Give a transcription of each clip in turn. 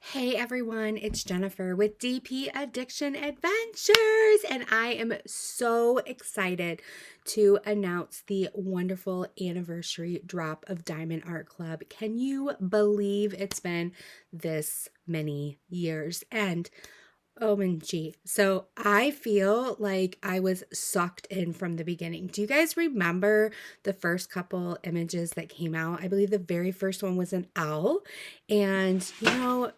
Hey everyone, it's Jennifer with DP Addiction Adventures, and I am so excited to announce the wonderful anniversary drop of Diamond Art Club. Can you believe it's been this many years? And OMG. So I feel like I was sucked in from the beginning. Do you guys remember the first couple images that came out? I believe the very first one was an owl. And,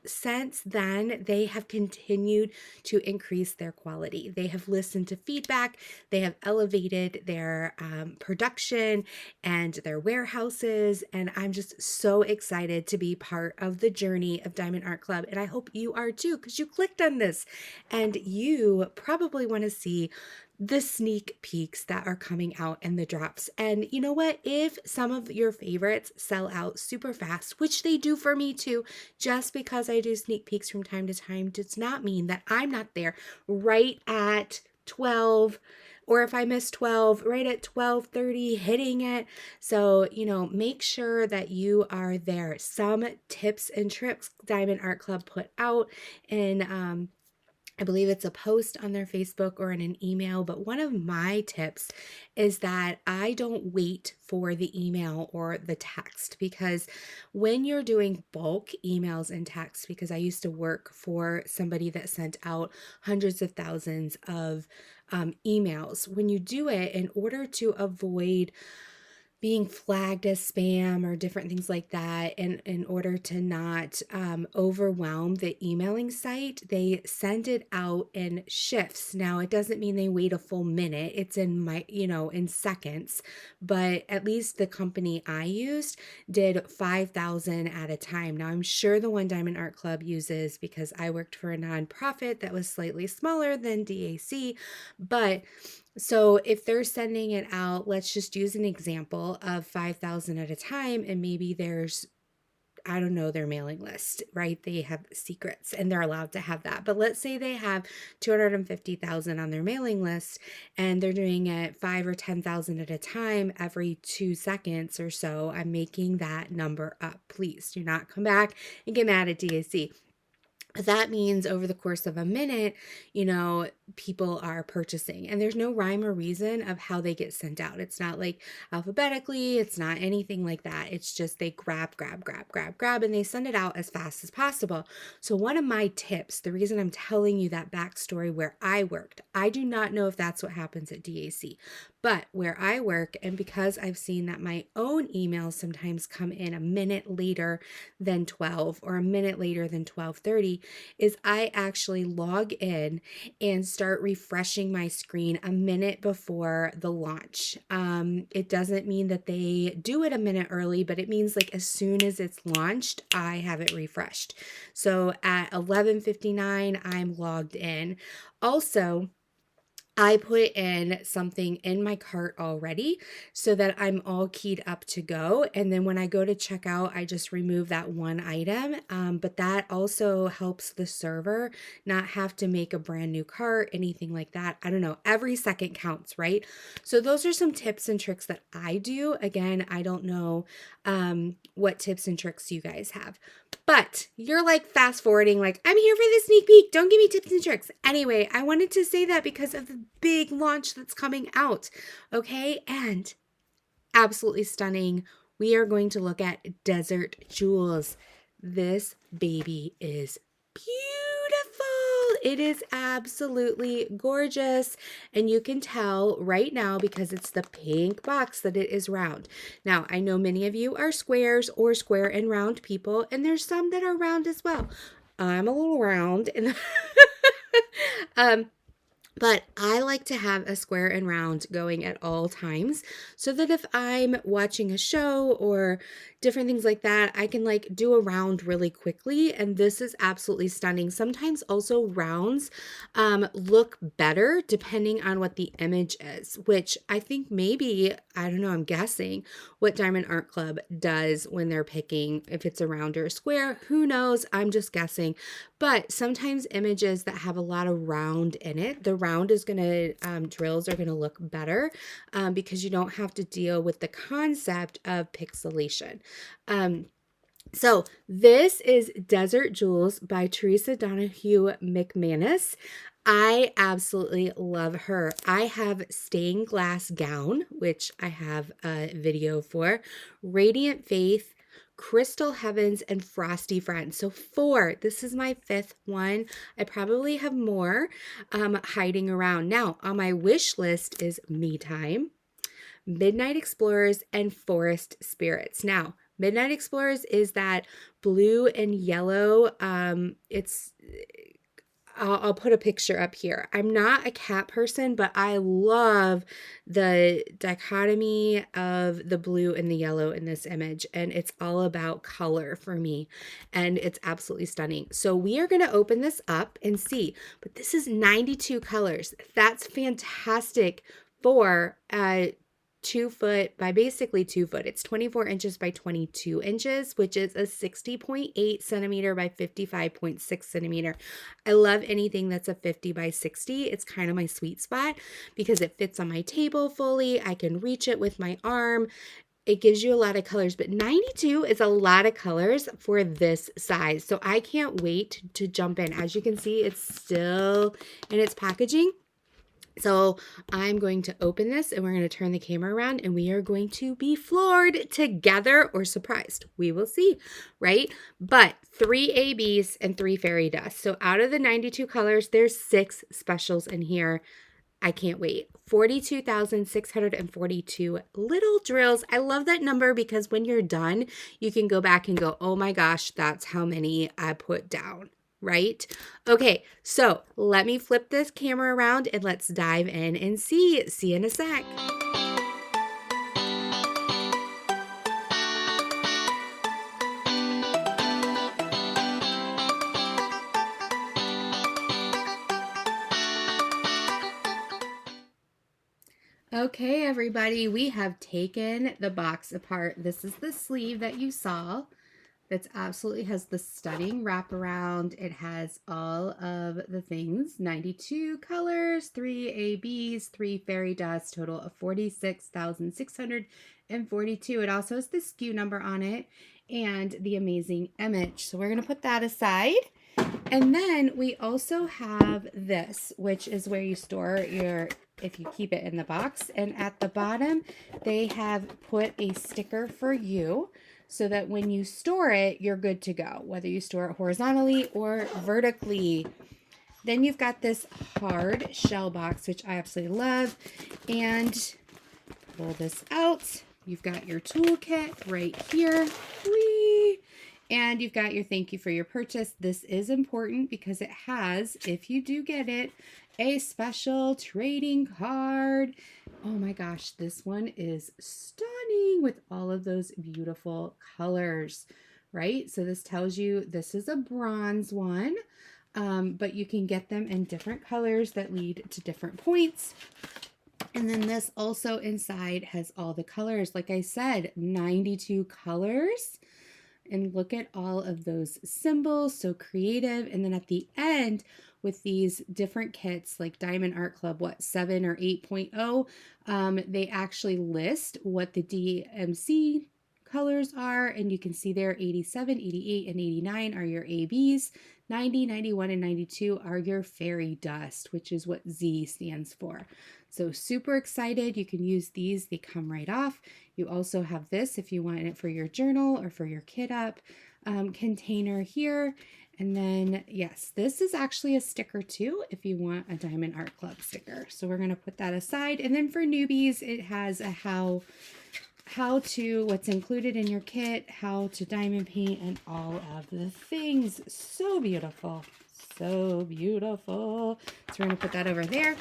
since then, they have continued to increase their quality. They have listened to feedback, they have elevated their production and their warehouses. And I'm just so excited to be part of the journey of Diamond Art Club. And I hope you are too, because you clicked on this. And you probably want to see the sneak peeks that are coming out in the drops. And you know what? If some of your favorites sell out super fast, which they do for me too, just because I do sneak peeks from time to time does not mean that I'm not there right at 12, or if I miss 12, right at 12:30 hitting it. So, make sure that you are there. Some tips and tricks Diamond Art Club put out in I believe it's a post on their Facebook or in an email, but one of my tips is that I don't wait for the email or the text, because when you're doing bulk emails and texts, because I used to work for somebody that sent out hundreds of thousands of emails, when you do it, in order to avoid being flagged as spam or different things like that, and in order to not overwhelm the emailing site, they send it out in shifts. Now, it doesn't mean they wait a full minute. It's in seconds, but at least the company I used did 5,000 at a time. Now, I'm sure the one Diamond Art Club uses, because I worked for a nonprofit that was slightly smaller than DAC, but so if they're sending it out, let's just use an example of 5,000 at a time, and maybe there's, I don't know, their mailing list, right? They have secrets and they're allowed to have that. But let's say they have 250,000 on their mailing list, and they're doing it 5 or 10,000 at a time every 2 seconds or so. I'm making that number up. Please do not come back and get mad at DAC. That means over the course of a minute, people are purchasing, and there's no rhyme or reason of how they get sent out. It's not like alphabetically, it's not anything like that. It's just they grab, and they send it out as fast as possible. So one of my tips, the reason I'm telling you that backstory where I worked, I do not know if that's what happens at DAC, but where I work, and because I've seen that my own emails sometimes come in a minute later than 12 or a minute later than 12:30, is I actually log in and start refreshing my screen a minute before the launch. It doesn't mean that they do it a minute early, but it means like as soon as it's launched, I have it refreshed. So at 11:59, I'm logged in. Also, I put in something in my cart already so that I'm all keyed up to go. And then when I go to check out, I just remove that one item. But that also helps the server not have to make a brand new cart, anything like that. I don't know. Every second counts, right? So those are some tips and tricks that I do. Again, I don't know what tips and tricks you guys have. But you're like fast forwarding, like, I'm here for the sneak peek. Don't give me tips and tricks. Anyway, I wanted to say that because of the big launch that's coming out. Okay. And absolutely stunning. We are going to look at Desert Jewels. This baby is beautiful. It is absolutely gorgeous. And you can tell right now because it's the pink box that it is round. Now, I know many of you are squares or square and round people, and there's some that are round as well. I'm a little round. And but I like to have a square and round going at all times so that if I'm watching a show or different things like that, I can like do a round really quickly. And this is absolutely stunning. Sometimes also rounds look better depending on what the image is, which I think maybe, I don't know, I'm guessing what Diamond Art Club does when they're picking if it's a round or a square. Who knows? I'm just guessing. But sometimes images that have a lot of round in it, the round is going to, drills are going to look better because you don't have to deal with the concept of pixelation. So this is Desert Jewels by Theresa Donahue McManus. I absolutely love her. I have Stained Glass Gown, which I have a video for, Radiant Faith, Crystal Heavens, and Frosty Friends. So 4. This is my 5th one. I probably have more hiding around. Now, on my wish list is Me Time, Midnight Explorers, and Forest Spirits. Now, Midnight Explorers is that blue and yellow. I'll put a picture up here. I'm not a cat person, but I love the dichotomy of the blue and the yellow in this image. And it's all about color for me. And it's absolutely stunning. So we are going to open this up and see. But this is 92 colors. That's fantastic for 2 foot by basically 2 foot. It's 24 inches by 22 inches, which is a 60.8 centimeter by 55.6 centimeter. I love anything that's a 50 by 60. It's kind of my sweet spot because it fits on my table fully. I can reach it with my arm. It gives you a lot of colors, but 92 is a lot of colors for this size. So I can't wait to jump in. As you can see, it's still in its packaging. So I'm going to open this and we're going to turn the camera around and we are going to be floored together or surprised. We will see, right? But 3 ABs and 3 fairy dust. So out of the 92 colors, there's 6 specials in here. I can't wait. 42,642 little drills. I love that number because when you're done, you can go back and go, oh my gosh, that's how many I put down. Right? Okay, so let me flip this camera around and let's dive in and see. See you in a sec. Okay, everybody, we have taken the box apart. This is the sleeve that you saw. That's absolutely has the stunning wraparound. It has all of the things, 92 colors, 3 ABs, 3 fairy dust, total of 46,642. It also has the SKU number on it and the amazing image. So we're going to put that aside. And then we also have this, which is where you store your, if you keep it in the box. And at the bottom, they have put a sticker for you, so that when you store it, you're good to go, whether you store it horizontally or vertically. Then you've got this hard shell box, which I absolutely love. And pull this out. You've got your toolkit right here. Whee! And you've got your thank you for your purchase. This is important because it has, if you do get it, a special trading card. Oh my gosh, this one is stunning with all of those beautiful colors, right? So this tells you this is a bronze one, but you can get them in different colors that lead to different points. And then this also inside has all the colors. Like I said, 92 colors. And look at all of those symbols, so creative. And then at the end, with these different kits like Diamond Art Club, 7 or 8.0, they actually list what the DMC colors are. And you can see there 87, 88, and 89 are your ABs. 90, 91, and 92 are your fairy dust, which is what Z stands for. So super excited. You can use these. They come right off. You also have this if you want it for your journal or for your kit up container here. And then, yes, this is actually a sticker too if you want a Diamond Art Club sticker. So we're going to put that aside. And then for newbies, it has a how to, what's included in your kit, how to diamond paint, and all of the things. So beautiful. So beautiful. So we're going to put that over there.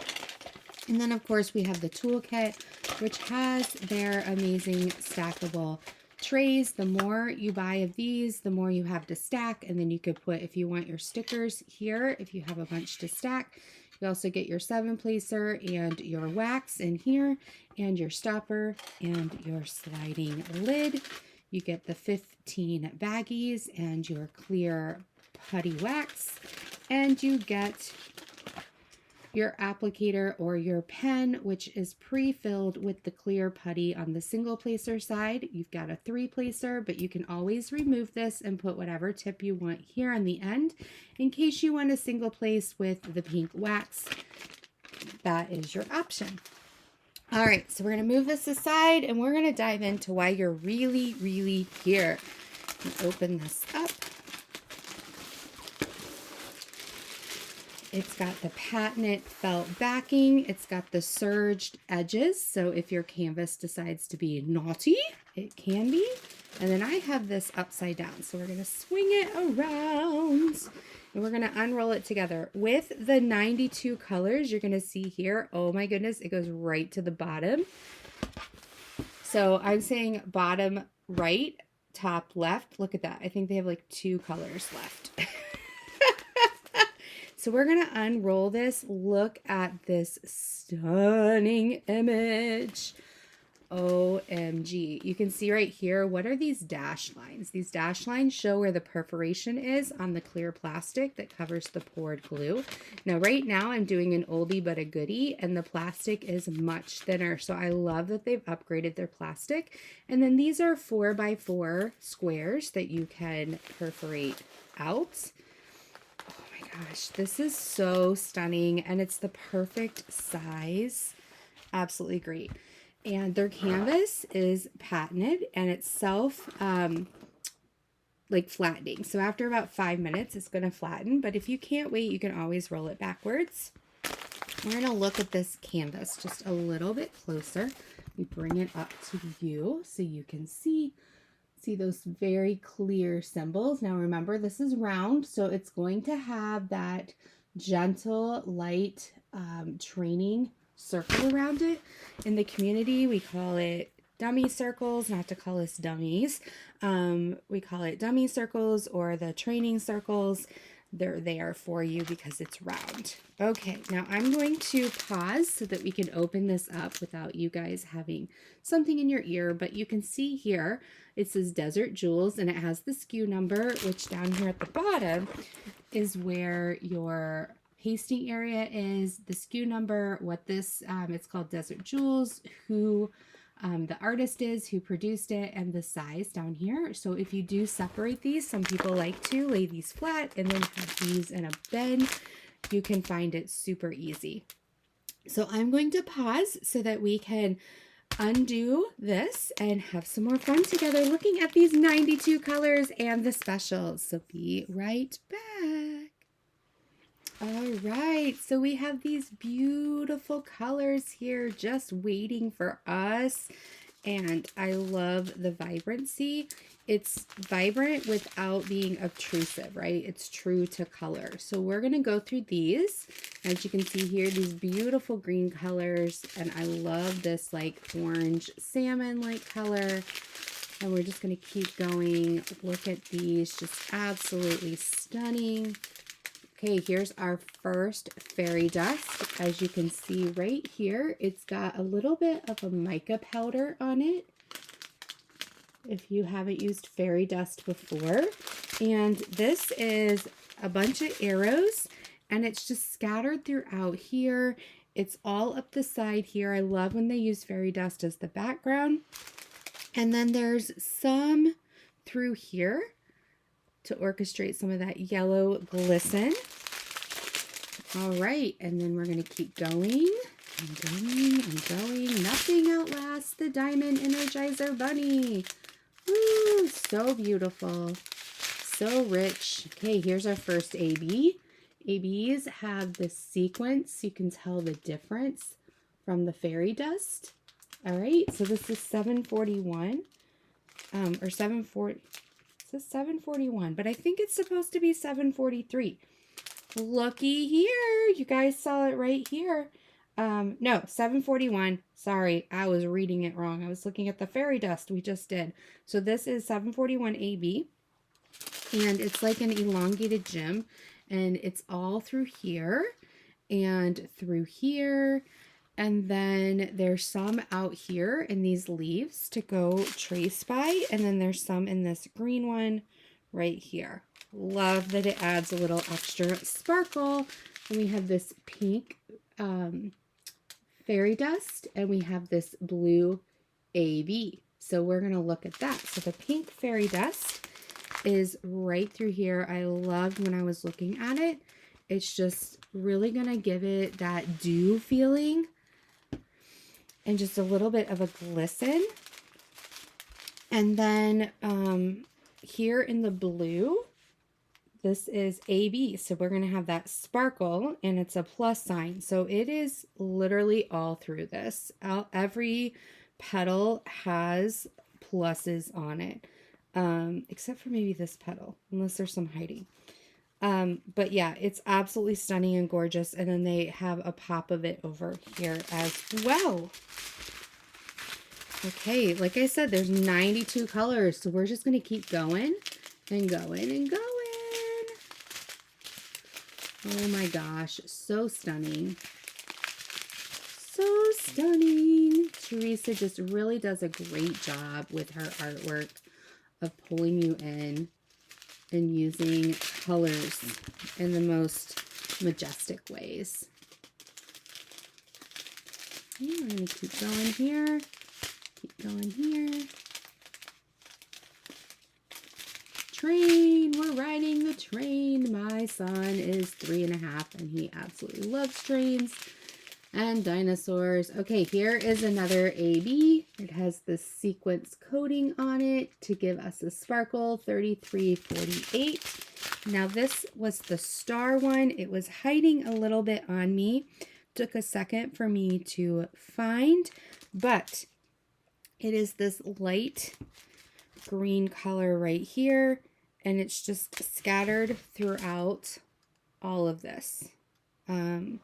And then, of course, we have the toolkit, which has their amazing stackable trays. The more you buy of these, the more you have to stack. And then you could put, if you want your stickers here, if you have a bunch to stack. You also get your 7-placer and your wax in here, and your stopper and your sliding lid. You get the 15 baggies and your clear putty wax. And you get your applicator or your pen, which is pre-filled with the clear putty on the single placer side. You've got a 3-placer, but you can always remove this and put whatever tip you want here on the end in case you want a single place with the pink wax. That is your option. All right, so we're going to move this aside and we're going to dive into why you're really, really here. Open this up. It's got the patented felt backing. It's got the serged edges. So if your canvas decides to be naughty, it can be. And then I have this upside down. So we're going to swing it around and we're going to unroll it together. With the 92 colors, you're going to see here, oh my goodness, it goes right to the bottom. So I'm saying bottom right, top left. Look at that. I think they have like 2 colors left. So we're going to unroll this. Look at this stunning image. OMG. You can see right here, what are these dash lines? These dash lines show where the perforation is on the clear plastic that covers the poured glue. Now, right now I'm doing an oldie but a goodie, and the plastic is much thinner. So I love that they've upgraded their plastic. And then these are 4x4 squares that you can perforate out. Gosh, this is so stunning, and it's the perfect size. Absolutely great. And their canvas is patented, and it's like flattening. So after about 5 minutes, it's going to flatten. But if you can't wait, you can always roll it backwards. We're going to look at this canvas just a little bit closer. We bring it up to you so you can see those very clear symbols. Now remember, this is round, so it's going to have that gentle, light training circle around it. In the community, we call it dummy circles, not to call us dummies. We call it dummy circles or the training circles. They're there for you because it's round. Okay, now I'm going to pause so that we can open this up without you guys having something in your ear, but you can see here, it says Desert Jewels, and it has the SKU number, which down here at the bottom is where your pasting area is, the SKU number, what this, it's called Desert Jewels, who the artist is, who produced it, and the size down here. So if you do separate these, some people like to lay these flat and then have these in a bin. You can find it super easy. So I'm going to pause so that we can undo this and have some more fun together looking at these 92 colors and the specials. So be right back. All right, so we have these beautiful colors here just waiting for us, and I love the vibrancy. It's vibrant without being obtrusive, right? It's true to color. So we're going to go through these. As you can see here, these beautiful green colors, and I love this like orange salmon-like color. And we're just going to keep going. Look at these, just absolutely stunning. Okay, here's our first fairy dust. As you can see right here, it's got a little bit of a mica powder on it, if you haven't used fairy dust before. And this is a bunch of arrows, and it's just scattered throughout here. It's all up the side here. I love when they use fairy dust as the background. And then there's some through here to orchestrate some of that yellow glisten. All right, and then we're going to keep going and going and going. Nothing outlasts the Diamond Energizer Bunny. Woo, so beautiful, so rich. Okay, here's our first AB. ABs have this sequence. You can tell the difference from the fairy dust. All right, so this is 741 or 740. It says 741, but I think it's supposed to be 743. Looky here. You guys saw it right here. No, 741. Sorry, I was reading it wrong. I was looking at the fairy dust we just did. So this is 741 AB, and it's like an elongated gem, and it's all through here and through here. And then there's some out here in these leaves to go trace by. And then there's some in this green one right here. Love that it adds a little extra sparkle And we have this pink fairy dust, and we have this blue AB. So we're going to look at that. So the pink fairy dust is right through here. I loved when I was looking at it. It's just really going to give it that dew feeling and just a little bit of a glisten. And then here in the blue, this is AB. So we're going to have that sparkle, and it's a plus sign. So it is literally all through this. Every petal has pluses on it, except for maybe this petal, unless there's some hiding. But yeah, it's absolutely stunning and gorgeous. And then they have a pop of it over here as well. Okay, like I said, there's 92 colors, so we're just going to keep going and going and going. Oh my gosh, so stunning. So stunning. Theresa just really does a great job with her artwork of pulling you in and using colors in the most majestic ways. Okay, we're going to keep going here. Keep going here. Train. We're riding the train. My son is 3.5 and he absolutely loves trains and dinosaurs. Okay, here is another AB. It has the sequence coating on it to give us a sparkle, 3348. Now this was the star one. It was hiding a little bit on me. Took a second for me to find, but it is this light green color right here, and it's just scattered throughout all of this. And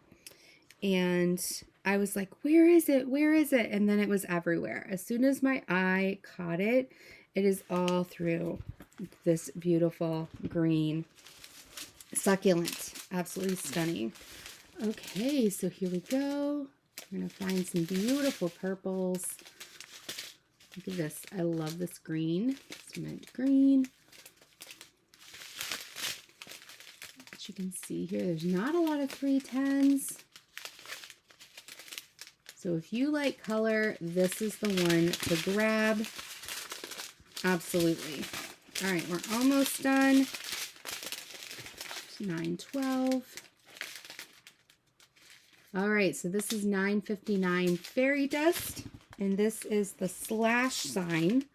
I was like, where is it? Where is it? And then it was everywhere. As soon as my eye caught it, it is all through this beautiful green succulent. Absolutely stunning. Okay, so here we go. We're going to find some beautiful purples. Look at this. I love this green. Cement green. As you can see here, there's not a lot of 310s. So if you like color, this is the one to grab. Absolutely. All right, we're almost done. 912. All right, so this is 959 fairy dust. And this is the slash sign,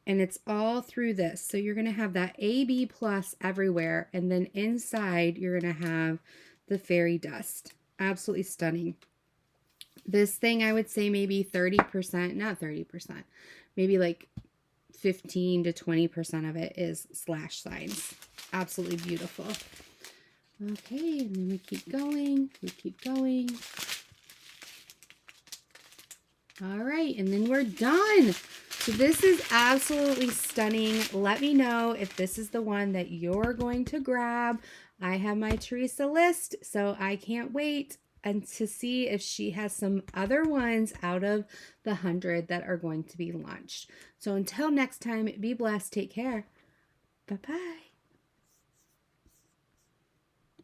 and it's all through this. So you're going to have that AB plus everywhere, and then inside you're going to have the fairy dust. Absolutely stunning. This thing, I would say maybe 30%, not 30%, maybe like 15 to 20% of it is slash signs. Absolutely beautiful. Okay, and then we keep going, we keep going. All right, and then we're done. So this is absolutely stunning. Let me know if this is the one that you're going to grab. I have my Theresa list, so I can't wait and to see if she has some other ones out of the 100 that are going to be launched. So until next time, be blessed. Take care. Bye-bye.